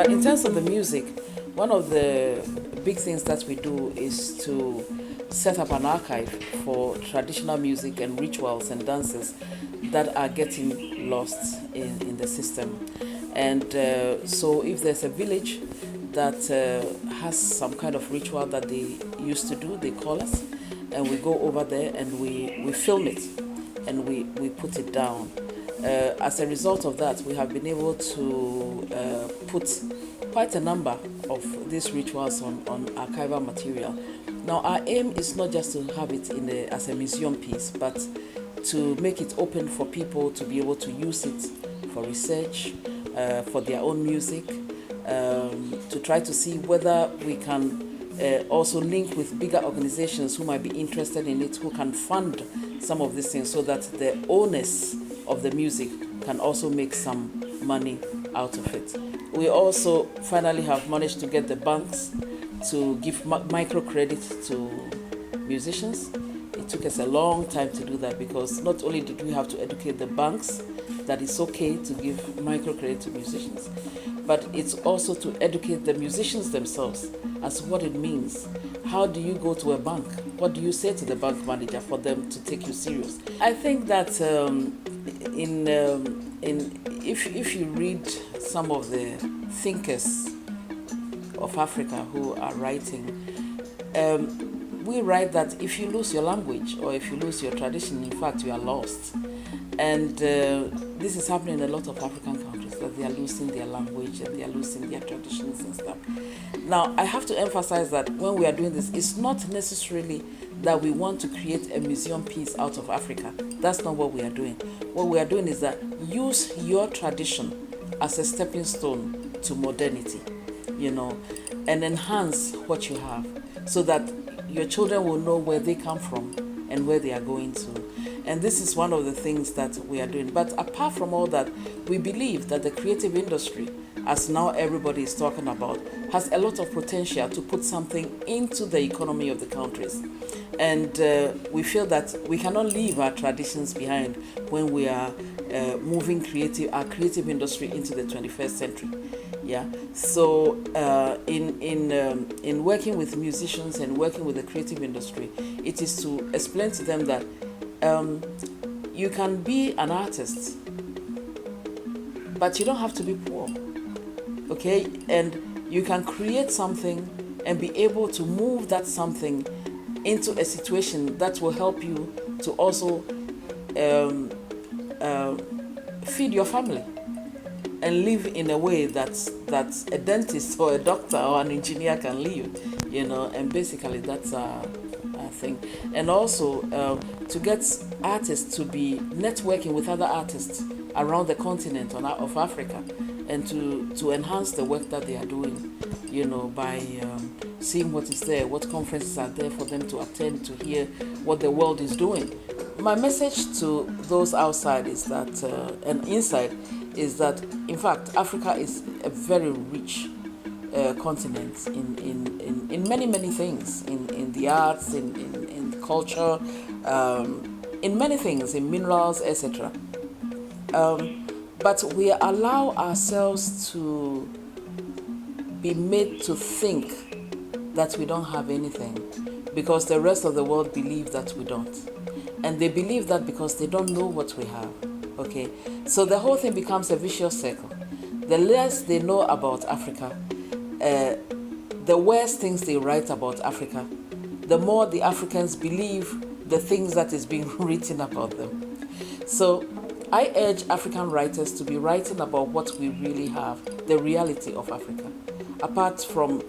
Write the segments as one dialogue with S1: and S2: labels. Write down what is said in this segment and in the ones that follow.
S1: But in terms of the music, one of the big things that we do is to set up an archive for traditional music and rituals and dances that are getting lost in the system. And so if there's a village that has some kind of ritual that they used to do, they call us, and we go over there and we film it and we put it down. As a result of that, we have been able to put quite a number of these rituals on archival material. Now, our aim is not just to have it as a museum piece, but to make it open for people to be able to use it for research, for their own music, to try to see whether we can also link with bigger organizations who might be interested in it, who can fund some of these things so that the owners of the music can also make some money out of it. We also finally have managed to get the banks to give microcredit to musicians. It took us a long time to do that because not only did we have to educate the banks that it's okay to give microcredit to musicians, but it's also to educate the musicians themselves as to what it means. How do you go to a bank? What do you say to the bank manager for them to take you serious? I think that if you read some of the thinkers of Africa who are writing, we write that if you lose your language or if you lose your tradition, in fact, you are lost. And this is happening in a lot of African countries, that they are losing their language and they are losing their traditions and stuff. Now, I have to emphasize that when we are doing this, it's not necessarily that we want to create a museum piece out of Africa. That's not what we are doing. What we are doing is that use your tradition as a stepping stone to modernity, and enhance what you have so that your children will know where they come from and where they are going to. And this is one of the things that we are doing. But apart from all that, we believe that the creative industry, as now everybody is talking about, has a lot of potential to put something into the economy of the countries. And we feel that we cannot leave our traditions behind when we are moving our creative industry into the 21st century. Yeah. So in working with musicians and working with the creative industry, it is to explain to them that you can be an artist, but you don't have to be poor. Okay? And you can create something and be able to move that something into a situation that will help you to also feed your family and live in a way that a dentist or a doctor or an engineer can live, and basically that's our thing. And also to get artists to be networking with other artists around the continent of Africa, and to enhance the work that they are doing, by seeing what is there, what conferences are there for them to attend, to hear what the world is doing. My message to those outside is that, and inside, is that, in fact, Africa is a very rich continent in many, many things, in the arts, in culture, in many things, in minerals, etc. But we allow ourselves to be made to think that we don't have anything because the rest of the world believe that we don't. And they believe that because they don't know what we have. Okay? So the whole thing becomes a vicious circle. The less they know about Africa, the worse things they write about Africa, the more the Africans believe the things that is being written about them. So I urge African writers to be writing about what we really have, the reality of Africa. Apart from,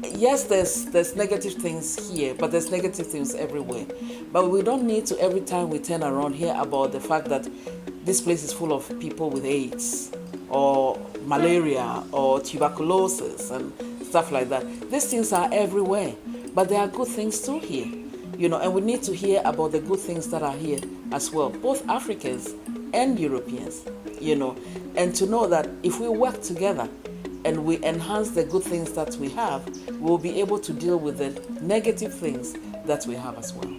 S1: yes, there's negative things here, but there's negative things everywhere. But we don't need to, every time we turn around, hear about the fact that this place is full of people with AIDS or malaria or tuberculosis and stuff like that. These things are everywhere, but there are good things too here, and we need to hear about the good things that are here as well, both Africans and Europeans, and to know that if we work together and we enhance the good things that we have, we'll be able to deal with the negative things that we have as well.